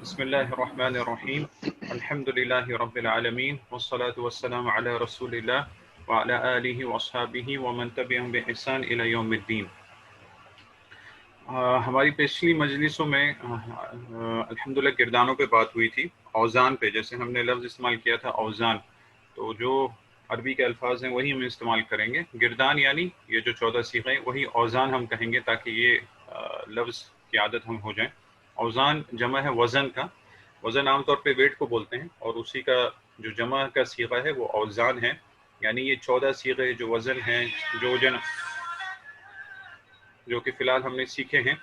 بسم الله الرحمن الرحيم الحمد لله رب العالمين والصلاة والسلام على رسول الله وعلى آله وأصحابه ومن تبعهم بإحسان إلى يوم الدين۔ ہماری پچھلی مجلسوں میں الحمدللہ گردانوں پہ بات ہوئی تھی، اوزان پہ۔ جیسے ہم نے لفظ استعمال کیا تھا اوزان، تو جو عربی کے الفاظ ہیں وہی ہم استعمال کریں گے۔ گردان یعنی یہ جو 14 صیغے ہیں وہی اوزان ہم کہیں گے، تاکہ یہ لفظ کی عادت ہم ہو جائیں۔ اوزان جمع ہے وزن کا، وزن عام طور پہ ویٹ کو بولتے ہیں، اور اسی کا جو جمع کا صیغہ ہے وہ اوزان ہے، یعنی یہ 14 صیغے جو وزن ہیں، جو کہ فی الحال ہم نے سیکھے ہیں،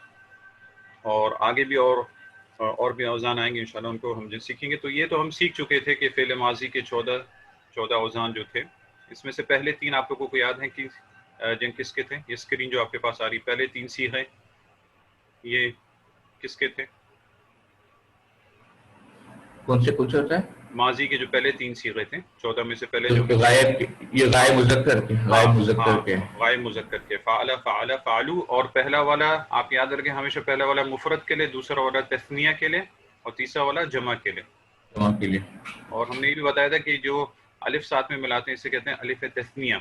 اور آگے بھی اور بھی اوزان آئیں گے انشاءاللہ، ان کو ہم جو سیکھیں گے۔ تو یہ تو ہم سیکھ چکے تھے کہ فعل ماضی کے 14 اوزان جو تھے، اس میں سے پہلے 3 آپ لوگوں کو یاد ہیں کہ جن کس کے تھے؟ یہ اسکرین جو آپ کے پاس آ رہی، پہلے 3 صیغے یہ کس کے تھے؟ کون سے ہوتا ہے؟ ماضی کے جو پہلے 3 صیغے تھے، 14 میں سے پہلے جو غائب مذکر کے غائب مذکر کے فعل، فعل، فعلو، اور پہلا والا آپ یاد رکھیں ہمیشہ، پہلا والا مفرد کے لیے، دوسرا والا تثنیہ کے لیے، اور تیسرا والا جمع کے لیے۔ اور ہم نے یہ بھی بتایا تھا کہ جو الف ساتھ میں ملاتے ہیں اسے کہتے ہیں الف تثنیہ،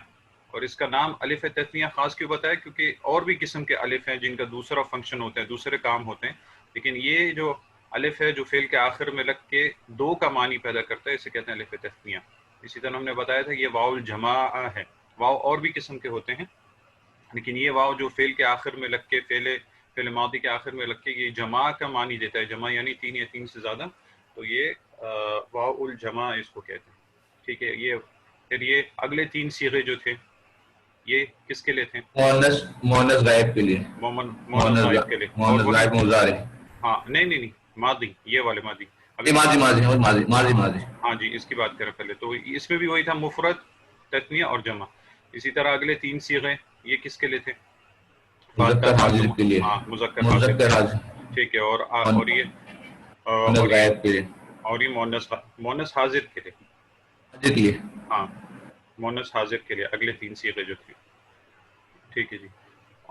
اور اس کا نام الف تثنیہ خاص کیوں بتایا؟ کیونکہ اور بھی قسم کے الف ہیں جن کا دوسرا فنکشن ہوتا ہے، دوسرے کام ہوتے ہیں، لیکن یہ جو الف ہے جو فعل کے آخر میں لگ کے 2 کا معنی پیدا کرتا ہے، اسے کہتے ہیں الف تثنیہ۔ اسی طرح ہم نے بتایا تھا یہ واو الجماع ہے۔ واو اور بھی قسم کے ہوتے ہیں، لیکن یہ واو جو فعل کے آخر میں لگ کے، فعل ماضی کے آخر میں لگ کے یہ جماع کا معنی دیتا ہے، جمع یعنی 3 یا 3 سے زیادہ، تو یہ واو الجماع اس کو کہتے ہیں، ٹھیک ہے۔ یہ پھر یہ اگلے 3 صیغے جو تھے یہ کس کے لیے تھے؟ مؤنث غائب کے لیے، مؤنث غائب کے لیے، مؤنث غائب مضارع۔ ہاں نہیں ماضی، یہ والے ماضی، ماضی۔ ہاں جی، اس کی بات کریں پہلے، تو اس میں بھی وہی تھا، مفرد، تثنیہ اور جمع۔ اسی طرح اگلے 3 صیغے یہ کس کے لیے تھے؟ مذکر حاضر کے لیے، ہاں، مذکر حاضر، ٹھیک ہے۔ اور یہ غائب کے لیے، اور یہ مؤنث حاضر کے لیے، ہاں، مؤنث حاضر کے لیے اگلے 3 صیغے جو تھے، ٹھیک ہے جی۔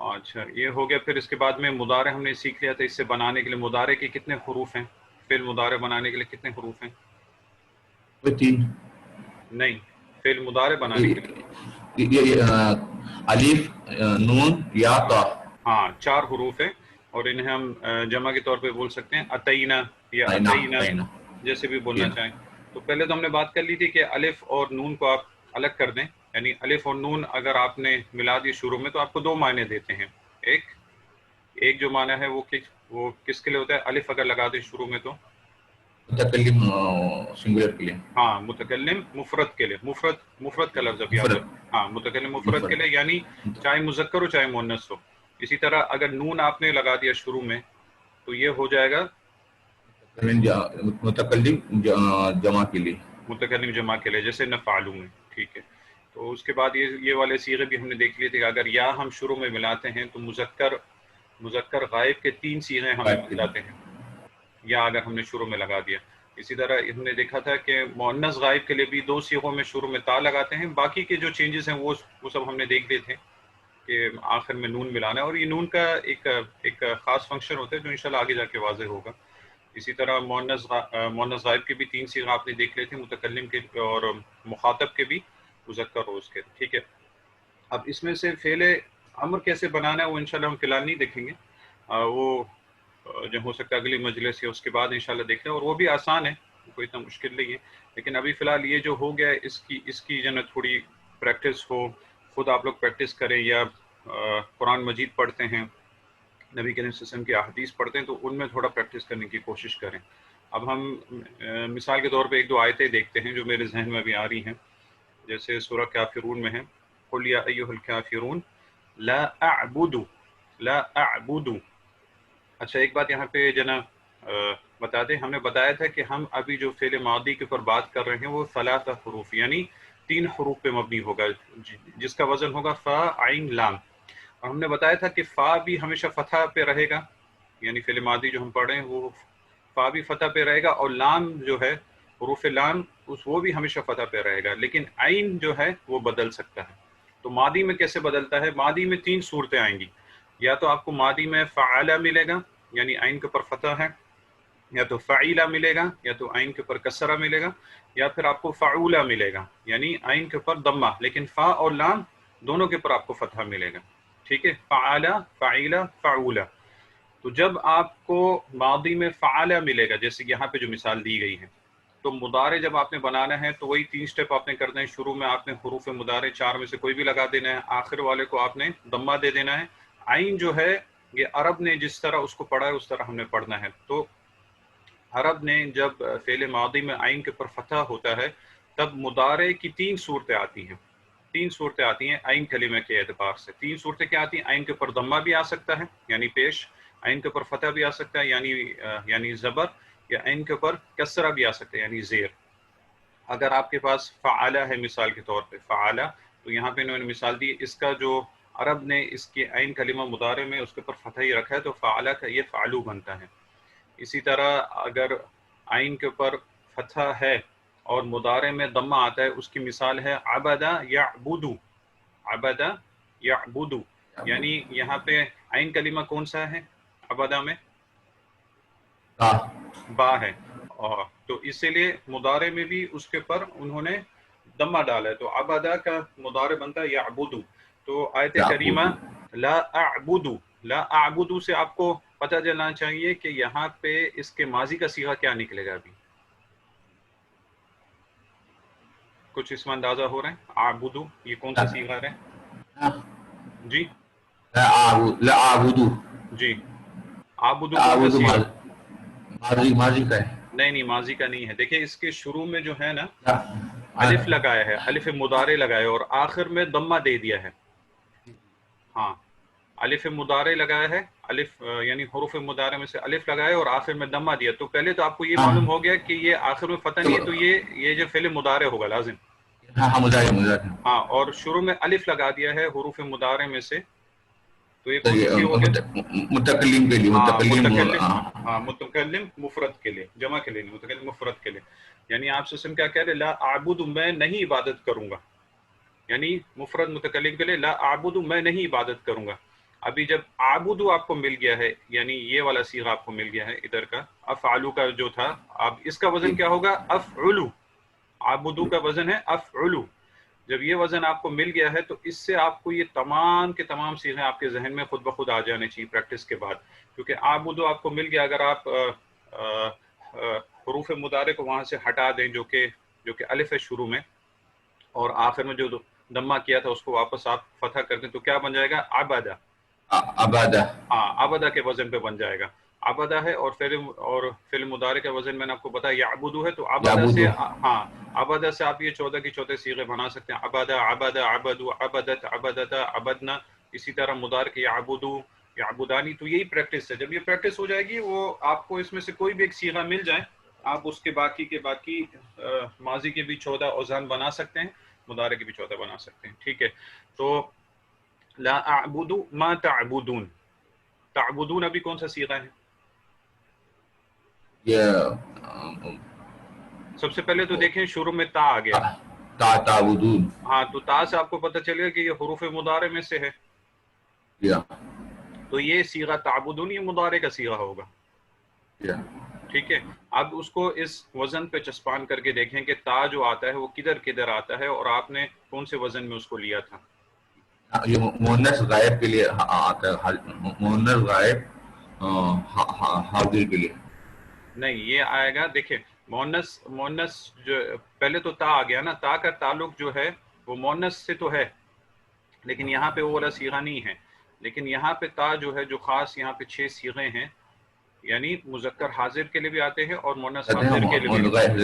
اچھا، یہ ہو گیا۔ پھر اس کے بعد میں مضارع ہم نے سیکھ لیا تھا، اس سے بنانے کے لیے مضارع کے کتنے حروف ہیں؟ فعل مضارع بنانے کے لیے کتنے حروف ہیں؟ 3 نہیں، فعل مضارع بنانے کے لیے الف، نون، یا، تا، ہاں 4 حروف ہیں، اور انہیں ہم جمع کے طور پہ بول سکتے ہیں اتینا یا اتینا، جیسے بھی بولنا چاہیں۔ تو پہلے تو ہم نے بات کر لی تھی کہ الف اور نون کو آپ الگ کر دیں، یعنی الف اور نون اگر آپ نے ملا دی شروع میں تو آپ کو 2 معنی دیتے ہیں۔ ایک جو معنی ہے وہ کس کے لیے ہوتا ہے؟ الف اگر لگا دیں شروع میں تو متکلم سنگولر کے لیے، ہاں، متکلم مفرد کے لیے، مفرد کا لفظ اب یاد رکھ، ہاں، متکلم مفرد کے لیے، یعنی چاہے مذکر ہو چاہے مؤنث ہو۔ اسی طرح اگر نون آپ نے لگا دیا شروع میں تو یہ ہو جائے گا متکلم جمع کے لیے، متکلم جمع کے لیے، جیسے نفعلوا میں، ٹھیک ہے۔ تو اس کے بعد یہ والے صیغے بھی ہم نے دیکھ لیے تھے کہ اگر یا ہم شروع میں ملاتے ہیں تو مذکر غائب کے 3 صیغے ہمیں مل جاتے ہیں، یا اگر ہم نے شروع میں لگا دیا۔ اسی طرح ہم نے دیکھا تھا کہ مؤنث غائب کے لیے بھی 2 صیغوں میں شروع میں تا لگاتے ہیں، باقی کے جو چینجز ہیں وہ سب ہم نے دیکھ لیے تھے کہ آخر میں نون ملانا ہے، اور یہ نون کا ایک خاص فنکشن ہوتا ہے جو انشاءاللہ آگے جا کے واضح ہوگا۔ اسی طرح مؤنث غائب کے بھی 3 صیغے آپ نے دیکھ لیے تھے، متکلم کے اور مخاطب کے بھی، مذکر اور اس کے، ٹھیک ہے۔ اب اس میں سے فعل امر کیسے بنانا ہے وہ انشاءاللہ ہم فی الحال نہیں دیکھیں گے، وہ جو ہو سکتا ہے اگلی مجلس یا اس کے بعد انشاءاللہ دیکھ لیں، اور وہ بھی آسان ہے، کوئی اتنا مشکل نہیں ہے۔ لیکن ابھی فی الحال یہ جو ہو گیا ہے اس کی جو نا تھوڑی پریکٹس ہو، خود آپ لوگ پریکٹس کریں، یا قرآن مجید پڑھتے ہیں، نبی کریم صلی اللہ علیہ وسلم کی احادیث پڑھتے ہیں، تو ان میں تھوڑا پریکٹس کرنے کی کوشش کریں۔ اب ہم مثال کے طور پہ 1-2 آیتیں دیکھتے ہیں جو میرے ذہن میں بھی آ رہی ہیں، جیسے سورہ کافرون میں ہے، قل یا ایھا الکافرون لا اعبد۔ اچھا، ایک بات یہاں پہ جناب بتا دیں، ہم نے بتایا تھا کہ ہم ابھی جو فعل ماضی کے اوپر بات کر رہے ہیں وہ 3 حروف یعنی 3 حروف پہ مبنی ہوگا، جس کا وزن ہوگا فا، عین، لام۔ اور ہم نے بتایا تھا کہ فا بھی ہمیشہ فتح پہ رہے گا، یعنی فعل ماضی جو ہم پڑھ رہے ہیں وہ فا بھی فتح پہ رہے گا، اور لام جو ہے، حروف لام، وہ بھی ہمیشہ فتح پہ رہے گا، لیکن عین جو ہے وہ بدل سکتا ہے۔ تو ماضی میں کیسے بدلتا ہے؟ ماضی میں 3 صورتیں آئیں گی، یا تو آپ کو ماضی میں فعل ملے گا، یعنی عین کے اوپر فتح ہے، یا تو فعیلا ملے گا، یا تو عین کے اوپر کسرہ ملے گا، یا پھر آپ کو فعولا ملے گا، یعنی عین کے اوپر ضمہ، لیکن فا اور لام دونوں کے اوپر آپ کو فتحہ ملے گا. ٹھیک ہے، فعالا، فعیلا، فعولا. تو جب آپ کو ماضی میں فعالا ملے گا، جیسے یہاں پہ جو مثال دی گئی ہے، تو مضارع جب آپ نے بنانا ہے تو وہی 3 سٹیپ آپ نے کرنا ہے. شروع میں آپ نے حروف مضارع 4 میں سے کوئی بھی لگا دینا ہے، آخر والے کو آپ نے ضمہ دے دینا ہے. عین جو ہے یہ عرب نے جس طرح اس کو پڑھا ہے اس طرح ہم نے پڑھنا ہے. تو عرب نے جب فعل ماضی میں عین کے اوپر فتح ہوتا ہے تب مضارع کی 3 صورتیں آتی ہیں. 3 صورتیں آتی ہیں عین کلمہ کے اعتبار سے. 3 صورتیں کیا آتی ہیں؟ عین کے اوپر ضمہ بھی آ سکتا ہے یعنی پیش، عین کے اوپر فتح بھی آ سکتا ہے یعنی زبر، یا عین کے اوپر کسرہ بھی آ سکتا ہے یعنی زیر. اگر آپ کے پاس فعالہ ہے مثال کے طور پہ فعالہ، تو یہاں پہ انہوں نے مثال دی، اس کا جو عرب نے اس کے عین کلمہ مضارع میں اس کے اوپر فتح ہی رکھا ہے تو فعالہ کا یہ فعلو بنتا ہے. اسی طرح اگر عین کے اوپر فتح ہے اور مضارع میں ضمہ آتا ہے، اس کی مثال ہے عبدہ یعبدو. عبدہ یعبدو، یعنی یہاں پہ عین کلمہ کون سا ہے عبدہ میں؟ با ہے، اور تو اسی لیے مضارع میں بھی اس کے اوپر انہوں نے ضمہ ڈالا ہے. تو عبدہ کا مضارع بنتا ہے یعبدو. تو آیت کریمہ لا اعبدو، لا اعبدو سے آپ کو پتہ چلنا چاہیے کہ یہاں پہ اس کے ماضی کا صیغہ کیا نکلے گا. ابھی کچھ اس میں اندازہ ہو رہا ہے؟ اعبدو یہ کون سا صیغہ ہے؟ جی لا اعبدو، جی اعبدو کون سا صیغہ؟ ماضی کا ہے. نہیں ماضی کا نہیں ہے. دیکھیں اس کے شروع میں جو ہے نا الف لگایا ہے، الف مضارع لگایا ہے اور آخر میں ضمہ دے دیا ہے. ہاں الف مضارع لگایا ہے، الف یعنی حروف مضارع میں سے الف لگایا اور آخر میں ضمہ دیا. تو پہلے تو آپ کو یہ معلوم ہو گیا کہ یہ آخر میں فتح نہیں ہے، تو یہ جو فعل مضارع ہوگا لازم. ہاں اور شروع میں الف لگا دیا ہے حروف مضارع میں سے، تو یہ کون سا صیغہ ہو گیا؟ متکلم کے لیے، متکلم مفرد کے لیے، جمع کے لیے نہیں، متکلم مفرد کے لیے. یعنی آپ سے کیا کہہ رہے؟ لا اعبد، میں نہیں عبادت کروں گا، یعنی مفرد متکلم کے لیے لا اعبد، میں نہیں عبادت کروں گا. ابھی جب اعبد آپ کو مل گیا ہے، یعنی یہ والا صیغہ آپ کو مل گیا ہے ادھر کا، افعلو کا جو تھا، اب اس کا وزن کیا ہوگا؟ افعلو. اعبدو کا وزن ہے افعلو. جب یہ وزن آپ کو مل گیا ہے تو اس سے آپ کو یہ تمام کے تمام صیغے آپ کے ذہن میں خود بخود آ جانے چاہیے پریکٹس کے بعد، کیونکہ اعبدو آپ کو مل گیا. اگر آپ حروف مضارع کو وہاں سے ہٹا دیں جو کہ الف ہے شروع میں، اور آخر میں جو ضمہ کیا تھا اس کو واپس آپ فتح کر دیں، تو کیا بن جائے گا؟ عبدہ. عبدہ کے وزن پہ بن جائے گا. عبدہ ہے اور فعل مضارع کا وزن میں نے آپ کو بتایا یعبدو ہے، تو عبدہ سے عبدہ سے آپ یہ 14 کی 14 صیغے بنا سکتے ہیں. عبدہ، عبدہ، عبدو، عبدت، عبدتا، عبدنا. اسی طرح مضارع کے یعبدو، یعبدانی. تو یہی پریکٹس ہے. جب یہ پریکٹس ہو جائے گی، وہ آپ کو اس میں سے کوئی بھی ایک صیغہ مل جائے، آپ اس کے باقی ماضی کے بھی 14 اوزان بنا سکتے ہیں، مضارع کے بھی 14 بنا سکتے ہیں. ٹھیک ہے، تو لا اعبد ما تعبدون. تعبدون ابھی کون سا صیغہ ہے؟ سب سے پہلے تو دیکھیں شروع میں تا آ گیا. تعبدون. ہاں تو تا سے آپ کو پتہ چلے گا کہ یہ حروف مضارع میں سے ہے. تو یہ صیغہ تعبدون یہ مضارع کا صیغہ ہوگا. ٹھیک ہے، اب اس کو اس وزن پہ چسپان کر کے دیکھیں کہ تا جو آتا ہے وہ کدھر آتا ہے اور آپ نے کون سے وزن میں اس کو لیا تھا. یہ مؤنث غائب کے لیے آتا ہے، مؤنث غائب حاضر کے لیے نہیں. یہ آئے گا، دیکھیں مؤنث جو پہلے تو تا آ گیا نا، تا کا تعلق جو ہے وہ مؤنث سے تو ہے، لیکن یہاں پہ وہ والا صیغہ نہیں ہے. لیکن یہاں پہ تا جو ہے، جو خاص یہاں پہ 6 صیغے ہیں، یعنی مذکر حاضر کے لیے بھی آتے ہیں اور مؤنث حاضر کے لیے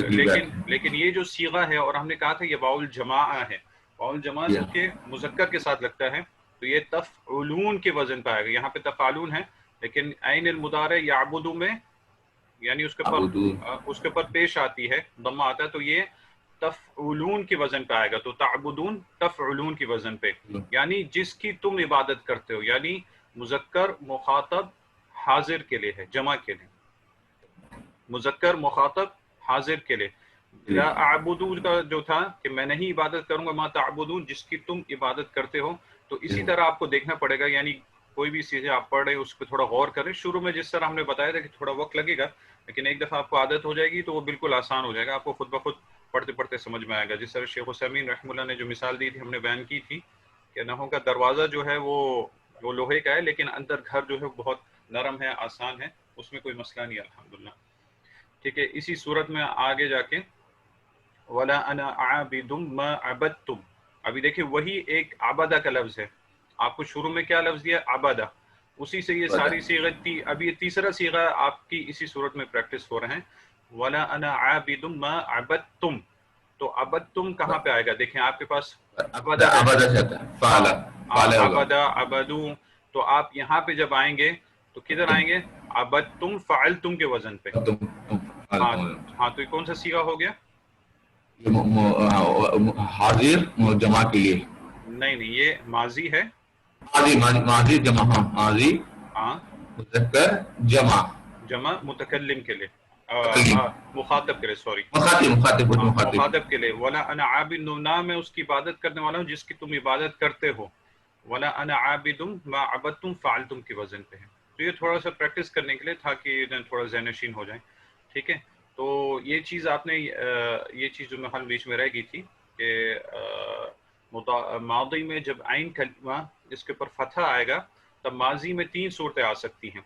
بھی. لیکن یہ جو صیغہ ہے، اور ہم نے کہا تھا یہ واؤ الجماع ہے، واؤ الجماع چونکہ مذکر کے ساتھ لگتا ہے تو یہ تفعلون کے وزن پہ آئے گا. یہاں پہ تفعلون ہے، لیکن عین المضارع یعبدو میں یعنی اس کے اوپر پیش آتی ہے، ضمہ آتا ہے، تو یہ تفعلون کی وزن پہ آئے گا. تو تعبدون تفعلون کی وزن پہ، یعنی جس کی تم عبادت کرتے ہو، یعنی مذکر مخاطب حاضر کے لیے ہے، جمع کے لیے، مذکر مخاطب حاضر کے لیے. لا اعبدو کا جو تھا کہ میں نہیں عبادت کروں گا، ما تعبدون جس کی تم عبادت کرتے ہو. تو اسی طرح آپ کو دیکھنا پڑے گا، یعنی کوئی بھی چیزیں آپ پڑھ رہے ہیں اس پہ تھوڑا غور کریں. شروع میں جس طرح ہم نے بتایا تھا کہ تھوڑا وقت لگے گا، لیکن ایک دفعہ آپ کو عادت ہو جائے گی تو وہ بالکل آسان ہو جائے گا، آپ کو خود بخود پڑھتے پڑھتے سمجھ میں آئے گا. جس طرح شیخ عثیمین رحمہ اللہ نے جو مثال دی تھی، ہم نے بیان کی تھی کہ نحو کا دروازہ جو ہے وہ لوہے کا ہے، لیکن اندر گھر جو ہے بہت نرم ہے، آسان ہے، اس میں کوئی مسئلہ نہیں الحمدللہ. ٹھیک ہے. اسی صورت میں آگے جا کے وَلَا أَنَا عَابِدٌ مَا عَبَدْتُمْ، ابھی دیکھیں وہی ایک عبدہ کا لفظ ہے. آپ کو شروع میں کیا لفظ دیا؟ عبدہ. اسی سے یہ ساری صیغہ ابھی تیسرا صیغہ آپ کی اسی صورت میں پریکٹس ہو رہے ہیں. وَلَا أَنَا عَابِدٌ مَا عَبَدْتُمْ، تو عبدتم کہاں پہ آئے گا؟ دیکھیں آپ کے پاس عبدہ ہے. عبادت سے آتا ہے، ہاں فعلا ہوگا. عبدہ عبدو، تو آپ یہاں پہ جب آئیں گے تو کدھر آئیں گے؟ عبدتم فعلتم کے وزن پہ. ہاں ہاں، تو یہ کون سا صیغہ ہو گیا؟ حاضر جمع کے لیے. نہیں یہ ماضی ہے. ماضی جمع، ہاں ماضی ہاں مذکر جمع، جمع متکلم کے لیے، مخاطب کے لیے، سوری مخاطب کے لیے. ولا انا عابد، نہ میں اس کی عبادت کرنے والا ہوں جس کی تم عبادت کرتے ہو. ولا انا عابد ما عبدتم فعلتم کے وزن پہ ہے. تو یہ تھوڑا سا پریکٹس کرنے کے لیے تھا کہ تھوڑا ذہن نشین ہو جائیں. ٹھیک ہے. تو یہ چیز آپ نے یہ چیز جو محل بیچ میں رہ گئی تھی کہ ماضی میں جب عین کلمہ اس کے اوپر فتح آئے گا تب ماضی میں 3 صورتیں آ سکتی ہیں.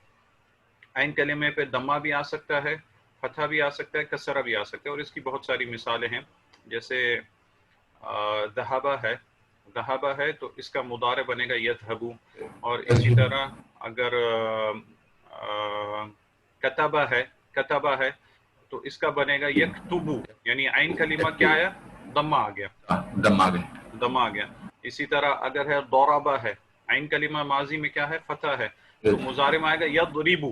عین کلمے پہ دمہ بھی آ سکتا ہے، فتح بھی آ سکتا ہے، کسرہ بھی آ سکتا ہے، اور اس کی بہت ساری مثالیں ہیں. جیسے ذہبہ ہے تو اس کا مضارع بنے گا یذهبو. اور اسی طرح اگر کتبہ ہے تو اس کا بنے گا یکتبو، یعنی عین کلمہ کیا آیا؟ دمہ آ گیا، دمہ آ گیا. اسی طرح اگر ہے ضربہ ہے، عین کلمہ ماضی میں کیا ہے؟ فتح ہے، تو مضارع میں آئے گا یضربو.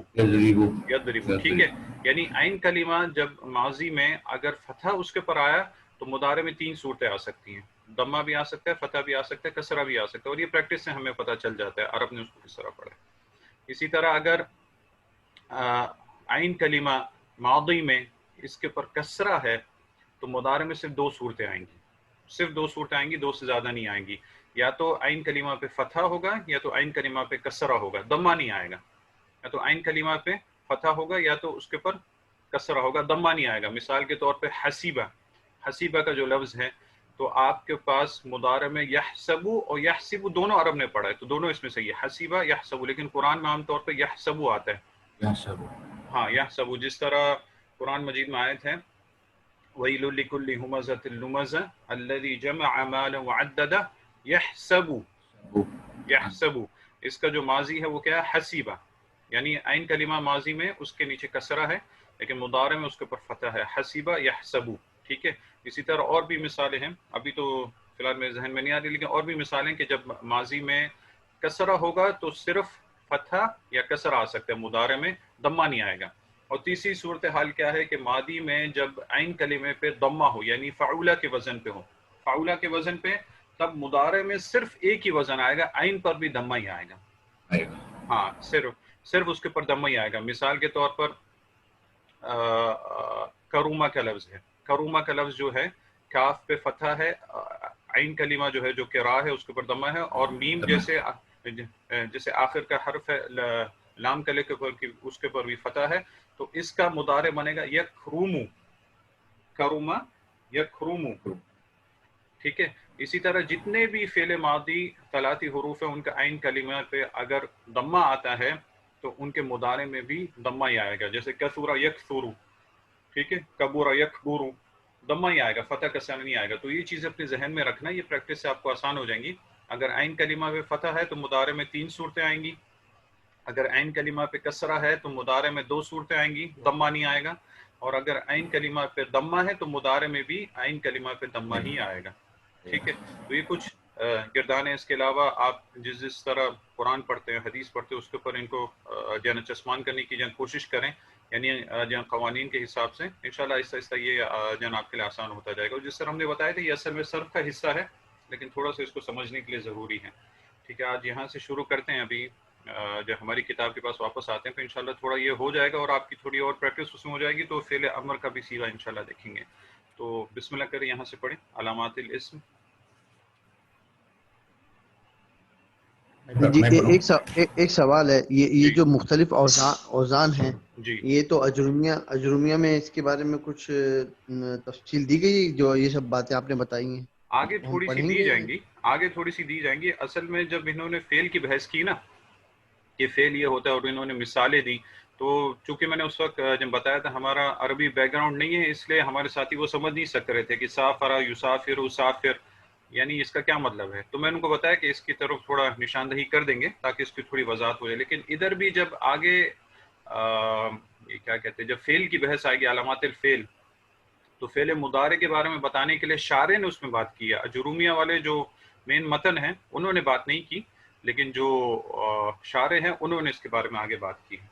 ٹھیک ہے. یعنی عین کلمہ جب ماضی میں اگر فتح اس کے پر آیا تو مضارع میں 3 صورتیں آ سکتی ہیں، دمہ بھی آ سکتا ہے، فتح بھی آ سکتا ہے، کسرہ بھی آ سکتا ہے. اور یہ پریکٹس سے ہمیں پتہ چل جاتا ہے عرب نے اس کو کس طرح پڑھا ہے. اسی طرح اگر عین کلمہ ماضی میں اس کے پر کسرہ ہے تو مضارع میں صرف 2 صورتیں آئیں گی، صرف 2 صورتیں آئیں گی، 2 سے زیادہ نہیں آئیں گی. یا تو عین کلمہ پہ فتح ہوگا یا تو عین کلمہ پہ کسرہ ہوگا، دمہ نہیں آئے گا. یا تو عین کلمہ پہ فتح ہوگا یا تو اس کے پر کسرہ ہوگا، دمہ نہیں آئے گا. مثال کے طور پہ حسیبہ کا جو لفظ ہے تو آپ کے پاس مضارع میں یحسبو اور یحسبو دونوں عرب نے پڑھا ہے، تو دونوں اس میں صحیح ہے، حسیبہ یحسبو. لیکن قرآن میں عام طور پہ یحسبو آتا ہے. ہاں یحسبو، جس طرح قرآن مجید میں آیت ہے وَيْلٌ لِكُلِّ هُمَزَةٍ لُمَزَةٍ الَّذِي جَمَعَ مَالًا وَعَدَّدَهُ یحسبو. اس کا جو ماضی ہے وہ کیا ہے؟ حسیبہ. یعنی عین کلمہ ماضی میں اس کے نیچے کسرہ ہے لیکن مضارع میں اس کے اوپر فتح ہے، حسیبہ یحسبو. ٹھیک ہے. اسی طرح اور بھی مثالیں ہیں، ابھی تو فی الحال میرے ذہن میں نہیں آ رہی، لیکن اور بھی مثالیں کہ جب ماضی میں کسرہ ہوگا تو صرف فتح یا کسرہ آ سکتا ہے، مضارع میں دمہ نہیں آئے گا. اور تیسری صورتحال کیا ہے کہ ماضی میں جب عین کلمے پہ دمہ ہو، یعنی فعولہ کے وزن پہ ہو، فعولہ کے وزن پہ، تب مضارع میں صرف ایک ہی وزن آئے گا، عین پر بھی دمہ ہی آئے گا. ہاں صرف اس کے پر دمہ ہی آئے گا. مثال کے طور پر کرومہ کا لفظ ہے، کرومہ کا لفظ جو ہے کاف پہ فتح ہے، عین کلمہ جو ہے جو کہ را ہے اس کے پر دمہ ہے، اور میم جیسے آخر کا حرف ہے لام کلے کے پر اس کے پر بھی فتح ہے، تو اس کا مضارع بنے گا یکرومو، کرومہ یکرومو. ٹھیک ہے. اسی طرح جتنے بھی فعل ماضی ثلاثی حروف ہیں ان کا عین کلمہ پہ اگر دمہ آتا ہے تو ان کے مضارع میں بھی دمہ ہی آئے گا. جیسے کثر یکثر، ٹھیک ہے، کبر یکبر، دمہ ہی آئے گا، فتح کسرہ نہیں آئے گا. تو یہ چیزیں اپنے ذہن میں رکھنا، یہ پریکٹس سے آپ کو آسان ہو جائیں گی. اگر عین کلمہ پہ فتح ہے تو مضارع میں 3 صورتیں آئیں گی، اگر عین کلمہ پہ کسرہ ہے تو مضارع میں 2 صورتیں آئیں گی، دمہ نہیں آئے گا. اور اگر عین کلمہ پہ دمہ ہے تو مضارع میں بھی عین کلمہ پہ دمہ ہی آئے گا. ٹھیک ہے. تو یہ کچھ گردان ہے. اس کے علاوہ آپ جس طرح قرآن پڑھتے ہیں، حدیث پڑھتے ہیں، اس کے اوپر ان کو جانا چسمان کرنے کی کوشش کریں، یعنی قوانین کے حساب سے. انشاءاللہ آہستہ آہستہ یہ آپ کے لیے آسان ہوتا جائے گا. اور جس طرح ہم نے بتایا تھا یہ اصل میں صرف کا حصہ ہے لیکن تھوڑا سا اس کو سمجھنے کے لیے ضروری ہے. ٹھیک ہے. آج یہاں سے شروع کرتے ہیں. ابھی جب ہماری کتاب کے پاس واپس آتے ہیں تو انشاءاللہ تھوڑا یہ ہو جائے گا اور آپ کی تھوڑی اور پریکٹس اس میں ہو جائے گی، تو فعل امر کا بھی صیغہ انشاءاللہ دیکھیں گے. تو بسم اللہ کریں، یہاں سے پڑھیں علامات الاسم. جی میں پڑھوں؟ ایک سوال ہے، یہ جی جو مختلف اوزان ہیں، جی یہ تو اجرومیہ میں اس کے بارے میں کچھ تفصیل دی گئی، جو یہ سب باتیں آپ نے بتائی ہیں آگے ہم تھوڑی سی پڑھیں دی گے؟ جائیں گی، آگے تھوڑی سی دی جائیں گی. اصل میں جب انہوں نے فعل کی بحث کی نا کہ فعل یہ ہوتا ہے اور انہوں نے مثالیں دی، تو چونکہ میں نے اس وقت جب بتایا تھا ہمارا عربی بیک گراؤنڈ نہیں ہے، اس لیے ہمارے ساتھی وہ سمجھ نہیں سک رہے تھے کہ سافر یسافر اسافر یعنی اس کا کیا مطلب ہے. تو میں ان کو بتایا کہ اس کی طرف تھوڑا نشاندہی کر دیں گے تاکہ اس کی تھوڑی وضاحت ہو جائے. لیکن ادھر بھی جب آگے یہ کیا کہتے ہیں، جب فعل کی بحث آئے گی، علامات الفعل، تو فعل مضارع کے بارے میں بتانے کے لیے شارح نے اس میں بات کی ہے. اجرومیہ والے جو مین متن ہیں انہوں نے بات نہیں کی، لیکن جو شارح ہیں انہوں نے اس کے بارے میں آگے بات کی ہے.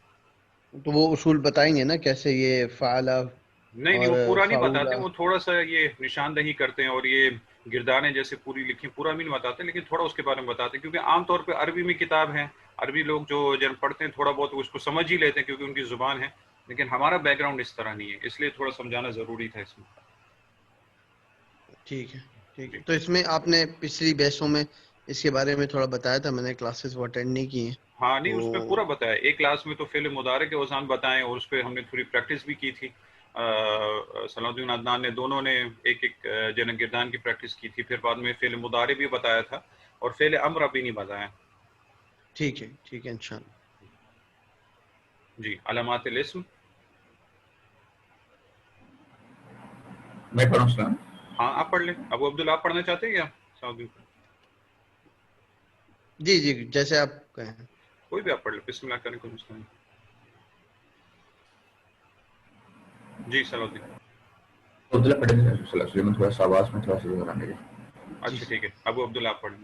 تو وہ اصول بتائیں گے نا، کیسے یہ فعلا نہیں نہیں، اور وہ پورا نہیں بتاتے، فعولا؟ وہ تھوڑا سا یہ نشاندہی کرتے ہیں اور یہ گردانے جیسے پوری لکھی پورا بھی نہیں بتاتے، لیکن تھوڑا اس کے بارے میں بتاتے ہیں. کیونکہ عام طور پہ عربی میں کتاب ہیں، عربی لوگ جو جب پڑھتے ہیں تھوڑا بہت اس کو سمجھ ہی لیتے ہیں کیونکہ ان کی زبان ہے. لیکن ہمارا بیک گراؤنڈ اس طرح نہیں ہے، اس لیے تھوڑا سمجھانا ضروری تھا اس میں. ٹھیک ہے ٹھیک جی ہے. تو اس میں آپ نے پچھلی بحثوں میں اس کے بارے میں تھوڑا بتایا تھا، میں نے کلاسز وہ اٹینڈ نہیں کی ہیں. ہاں نہیں، تو اس میں پورا بتایا. ایک کلاس میں تو فعل مضارع کے اوزان بتائیں اور اس پہ ہم نے تھوڑی پریکٹس بھی کی تھی. صلاح الدین عدنان نے دونوں نے ایک ایک جن گردان کی پریکٹس کی تھی. پھر بعد میں فعل مضارع بھی بتایا تھا اور فعل امر بھی نہیں بتایا. ٹھیک ہے ٹھیک ہے انشاءاللہ. جی علامات الاسم. میں پڑھوں سلام؟ ہاں آپ پڑھ لیں. ابو عبداللہ آپ پڑھنا چاہتے ہیں کیا؟ سعودی جی جی جیسے آپ کہیں. کوئی بھی آپ پڑھ لیں، بسم اللہ کریں، کوئی مسئلہ نہیں. جی صلاح الدین. عبداللہ پڑھیں گے صلی اللہ علیہ وسلم، تھوڑا سا آواز میں تھوڑا سا ذرا میرے. جی اچھا ٹھیک ہے، ابو عبداللہ آپ پڑھ لیں.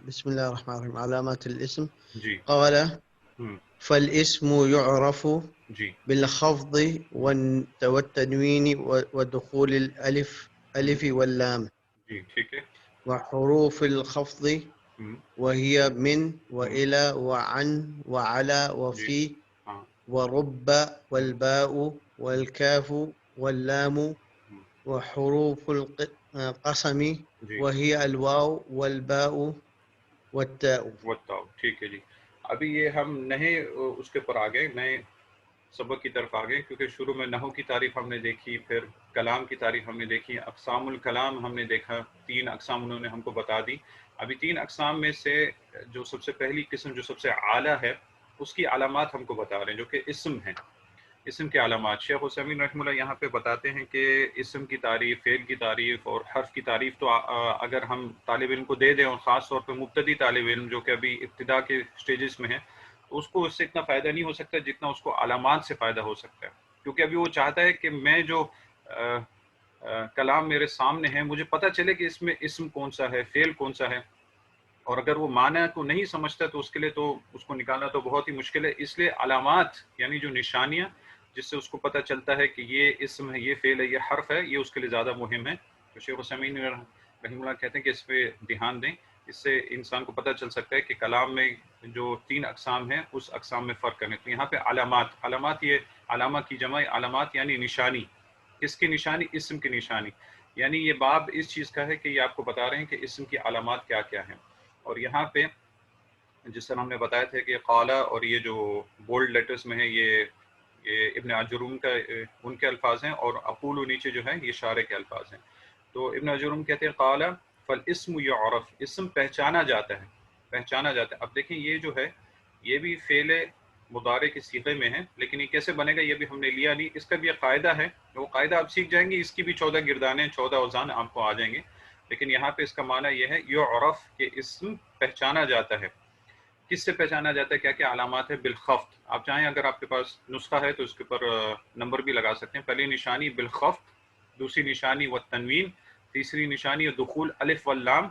بسم اللہ الرحمن الرحیم. علامات الاسم. جی قال ہوں فالاسم يعرف جی بالخفض والتنوين ودخول ہوں الألف واللام جی ٹھیک ہے. وحروف الخفض ہوں وهي من ہوں وإلى وعن وعلى جی وفي ہاں ورب ہوں والباء والكاف واللام ہوں وحروف القسم جی وهي الواو والباء والتاء. بتاؤ. ٹھیک ہے جی. ابھی یہ ہم نئے اس کے پر آ گئے، نئے سبق کی طرف آ گئے، کیونکہ شروع میں نحو کی تعریف ہم نے دیکھی، پھر کلام کی تعریف ہم نے دیکھی، اقسام الکلام ہم نے دیکھا. 3 اقسام انہوں نے ہم کو بتا دی. ابھی 3 اقسام میں سے جو سب سے پہلی قسم جو سب سے اعلیٰ ہے اس کی علامات ہم کو بتا رہے ہیں، جو کہ اسم ہیں. اسم کے علامات شیخ عثیمین رحمہ اللہ یہاں پہ بتاتے ہیں کہ اسم کی تعریف، فعل کی تعریف اور حرف کی تعریف تو اگر ہم طالب علم کو دے دیں، اور خاص طور پہ مبتدی طالب علم جو کہ ابھی ابتدا کے سٹیجز میں ہے، تو اس کو اس سے اتنا فائدہ نہیں ہو سکتا جتنا اس کو علامات سے فائدہ ہو سکتا ہے. کیونکہ ابھی وہ چاہتا ہے کہ میں جو کلام میرے سامنے ہے مجھے پتہ چلے کہ اس میں اسم کون سا ہے، فعل کون سا ہے. اور اگر وہ معنی کو نہیں سمجھتا تو اس کے لیے تو اس کو نکالنا تو بہت ہی مشکل ہے. اس لیے علامات یعنی جو نشانیاں جس سے اس کو پتہ چلتا ہے کہ یہ اسم ہے، یہ فعل ہے، یہ حرف ہے، یہ اس کے لیے زیادہ مہم ہے. تو شیخ عثیمین رحمہ اللہ کہتے ہیں کہ اس پہ دھیان دیں. اس سے انسان کو پتہ چل سکتا ہے کہ کلام میں جو 3 اقسام ہیں اس اقسام میں فرق کریں. تو یہاں پہ علامات یہ علامہ کی جمع علامات یعنی نشانی. کس کی نشانی؟ اسم کی نشانی. یعنی یہ باب اس چیز کا ہے کہ یہ آپ کو بتا رہے ہیں کہ اسم کی علامات کیا کیا ہیں. اور یہاں پہ جس طرح ہم نے بتایا تھا کہ قالا اور یہ جو بولڈ لیٹرز میں ہے یہ ابن عجروم کا ان کے الفاظ ہیں، اور اقول نیچے جو ہے یہ شارح کے الفاظ ہیں. تو ابن عجروم کہتے ہیں قالا فالاسم یعرف، اسم پہچانا جاتا ہے، پہچانا جاتا ہے. اب دیکھیں یہ جو ہے یہ بھی فعل مضارع کے صیغے میں ہے، لیکن یہ کیسے بنے گا یہ بھی ہم نے لیا نہیں. اس کا بھی ایک قاعدہ ہے، وہ قاعدہ آپ سیکھ جائیں گے، اس کی بھی 14 گردانیں 14 اوزان آپ کو آ جائیں گے. لیکن یہاں پہ اس کا معنی یہ ہے یعرف کہ اسم پہچانا جاتا ہے. کس سے پہچانا جاتا ہے؟ کیا کیا علامات ہے؟ بالخفت. آپ چاہیں اگر آپ کے پاس نسخہ ہے تو اس کے اوپر نمبر بھی لگا سکتے ہیں. پہلی نشانی بالخفت، دوسری نشانی والتنوین، تیسری نشانی دخول الف واللام،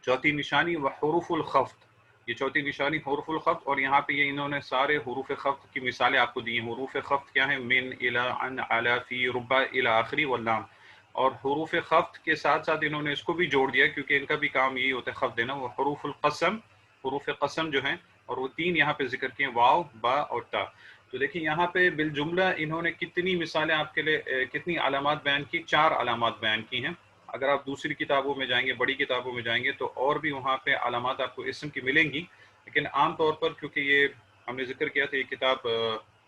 چوتھی نشانی وحروف الخفت. یہ چوتھی نشانی حروف الخفت. اور یہاں پہ یہ انہوں نے سارے حروف خفت کی مثالیں آپ کو دی ہیں. حروف خفت کیا ہیں؟ من، الی، عن، علی، فی، ربا الی آخری واللام. اور حروف خفت کے ساتھ ساتھ انہوں نے اس کو بھی جوڑ دیا کیونکہ ان کا بھی کام یہی ہوتا ہے خفت دینا. وہ حروف القسم، حروف قسم جو ہیں، اور وہ 3 یہاں پہ ذکر کیے، واو، با اور تا. تو دیکھیں یہاں پہ بالجملہ انہوں نے کتنی مثالیں آپ کے لیے، کتنی علامات بیان کی؟ 4 علامات بیان کی ہیں. اگر آپ دوسری کتابوں میں جائیں گے، بڑی کتابوں میں جائیں گے، تو اور بھی وہاں پہ علامات آپ کو اسم کی ملیں گی، لیکن عام طور پر کیونکہ یہ ہم نے ذکر کیا تھا یہ کتاب